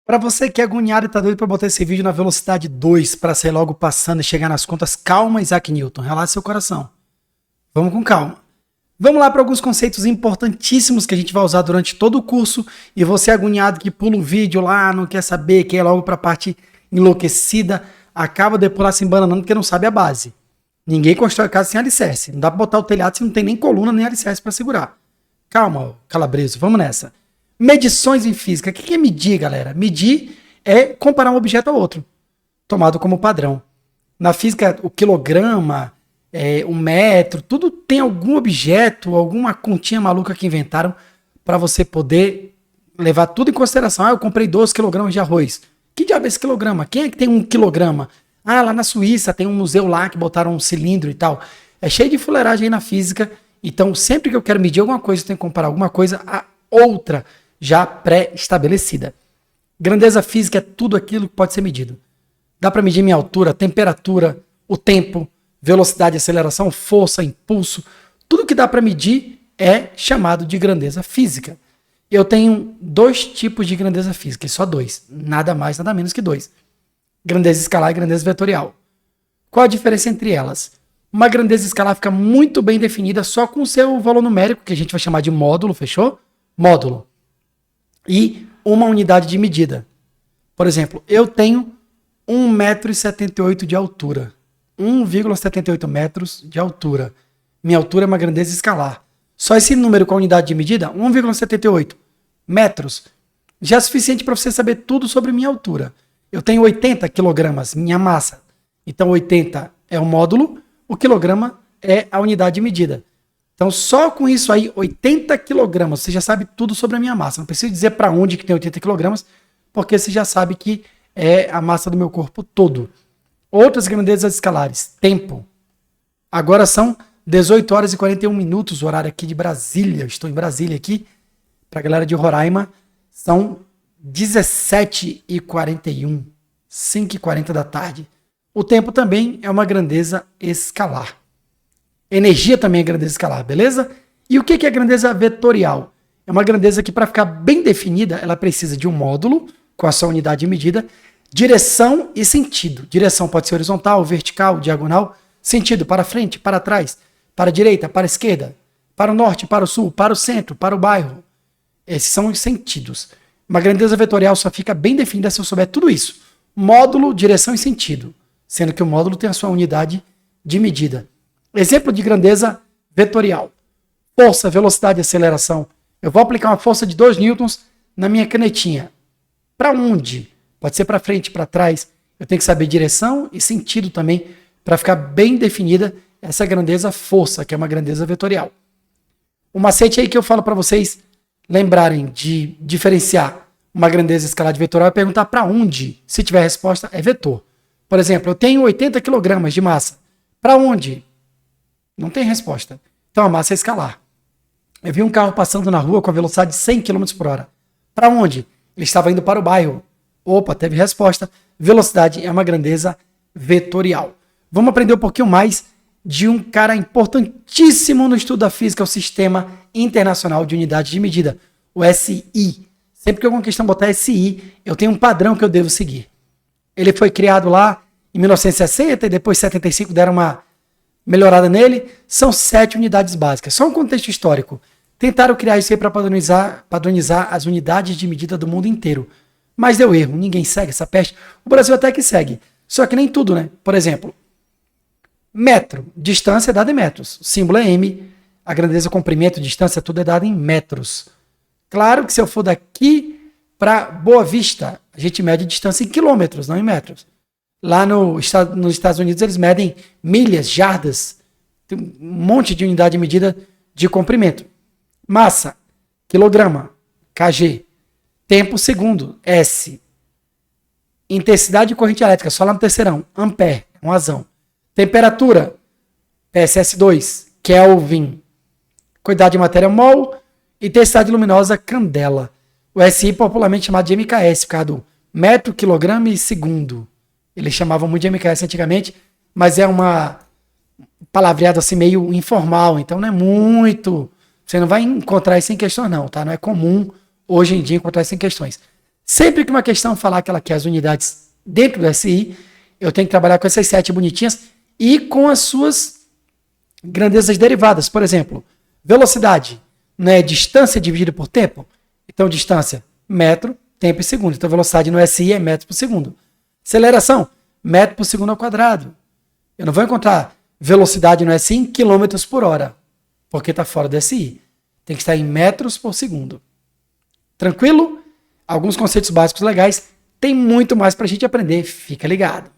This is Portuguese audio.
Pra você que é agoniado e tá doido pra botar esse vídeo na velocidade 2 pra sair logo passando e chegar nas contas, calma, Isaac Newton, relaxa seu coração. Vamos com calma. Vamos lá para alguns conceitos importantíssimos que a gente vai usar durante todo o curso. E você agoniado que pula o vídeo lá, não quer saber, quer ir logo pra parte enlouquecida, acaba depois lá se embananando porque não sabe a base. Ninguém constrói casa sem alicerce. Não dá pra botar o telhado se não tem nem coluna nem alicerce pra segurar. Calma, calabreso, vamos nessa. Medições em física. O que é medir, galera? Medir é comparar um objeto a outro, tomado como padrão. Na física, o quilograma, o metro, tudo tem algum objeto, alguma continha maluca que inventaram para você poder levar tudo em consideração. Eu comprei 12 quilogramas de arroz. Que diabo é esse quilograma? Quem é que tem 1 quilograma? Lá na Suíça tem um museu lá que botaram um cilindro e tal. É cheio de fuleiragem aí na física. Então, sempre que eu quero medir alguma coisa, eu tenho que comparar alguma coisa a outra já pré-estabelecida. Grandeza física é tudo aquilo que pode ser medido. Dá para medir minha altura, temperatura, o tempo, velocidade, aceleração, força, impulso. Tudo que dá para medir é chamado de grandeza física. Eu tenho dois tipos de grandeza física, e só dois. Nada mais, nada menos que dois. Grandeza escalar e grandeza vetorial. Qual a diferença entre elas? Uma grandeza escalar fica muito bem definida só com o seu valor numérico, que a gente vai chamar de módulo, fechou? Módulo. E uma unidade de medida. Por exemplo, eu tenho 1,78 m de altura. 1,78 metros de altura. Minha altura é uma grandeza escalar. Só esse número com a unidade de medida, 1,78 metros, já é suficiente para você saber tudo sobre minha altura. Eu tenho 80 quilogramas, minha massa. Então 80 é o módulo, o quilograma é a unidade de medida. Então só com isso aí, 80 quilogramas, você já sabe tudo sobre a minha massa. Não precisa dizer para onde que tem 80 quilogramas, porque você já sabe que é a massa do meu corpo todo. Outras grandezas escalares, tempo. Agora são 18 horas e 41 minutos, o horário aqui de Brasília. Estou em Brasília aqui, para a galera de Roraima, são 17h41, 5h40 da tarde. O tempo também é uma grandeza escalar. Energia também é grandeza escalar, beleza? E o que é grandeza vetorial? É uma grandeza que, para ficar bem definida, ela precisa de um módulo, com a sua unidade de medida, direção e sentido. Direção pode ser horizontal, vertical, diagonal. Sentido, para frente, para trás, para a direita, para a esquerda, para o norte, para o sul, para o centro, para o bairro. Esses são os sentidos. Uma grandeza vetorial só fica bem definida se eu souber tudo isso. Módulo, direção e sentido. Sendo que o módulo tem a sua unidade de medida. Exemplo de grandeza vetorial. Força, velocidade e aceleração. Eu vou aplicar uma força de 2 newtons na minha canetinha. Para onde? Pode ser para frente, para trás. Eu tenho que saber direção e sentido também para ficar bem definida essa grandeza força, que é uma grandeza vetorial. O macete aí que eu falo para vocês lembrarem de diferenciar uma grandeza escalar de vetorial é perguntar para onde. Se tiver resposta, é vetor. Por exemplo, eu tenho 80 kg de massa. Para onde? Não tem resposta. Então a massa é escalar. Eu vi um carro passando na rua com a velocidade de 100 km por hora. Para onde? Ele estava indo para o bairro. Opa, teve resposta. Velocidade é uma grandeza vetorial. Vamos aprender um pouquinho mais de um cara importantíssimo no estudo da física, o Sistema Internacional de Unidades de Medida, o SI. Sempre que alguma questão botar SI, eu tenho um padrão que eu devo seguir. Ele foi criado lá em 1960 e depois em 75 deram uma melhorada nele. São 7 unidades básicas. Só um contexto histórico. Tentaram criar isso aí para padronizar as unidades de medida do mundo inteiro. Mas deu erro, ninguém segue essa peste. O Brasil até que segue. Só que nem tudo, né? Por exemplo, metro, distância é dada em metros. O símbolo é M, a grandeza, comprimento, distância, tudo é dado em metros. Claro que se eu for daqui para Boa Vista, a gente mede distância em quilômetros, não em metros. Lá nos Estados Unidos eles medem milhas, jardas, tem um monte de unidade de medida de comprimento. Massa, quilograma, kg. Tempo, segundo, S. Intensidade de corrente elétrica, só lá no terceirão, ampere, um razão. Temperatura, PSS2, Kelvin. Quantidade de matéria, mol. Intensidade luminosa, candela. O SI popularmente chamado de MKS, por causa do metro, quilograma e segundo. Eles chamavam muito de MKS antigamente, mas é uma palavreado assim meio informal, então não é muito... Você não vai encontrar isso em questões não, tá? Não é comum hoje em dia encontrar isso em questões. Sempre que uma questão falar que ela quer as unidades dentro do SI, eu tenho que trabalhar com essas 7 bonitinhas e com as suas grandezas derivadas. Por exemplo, velocidade, né? Distância dividida por tempo. Então, distância, metro, tempo e segundo. Então, velocidade no SI é metro por segundo. Aceleração, metro por segundo ao quadrado. Eu não vou encontrar velocidade no SI em quilômetros por hora, porque está fora do SI. Tem que estar em metros por segundo. Tranquilo? Alguns conceitos básicos legais. Tem muito mais para a gente aprender. Fica ligado.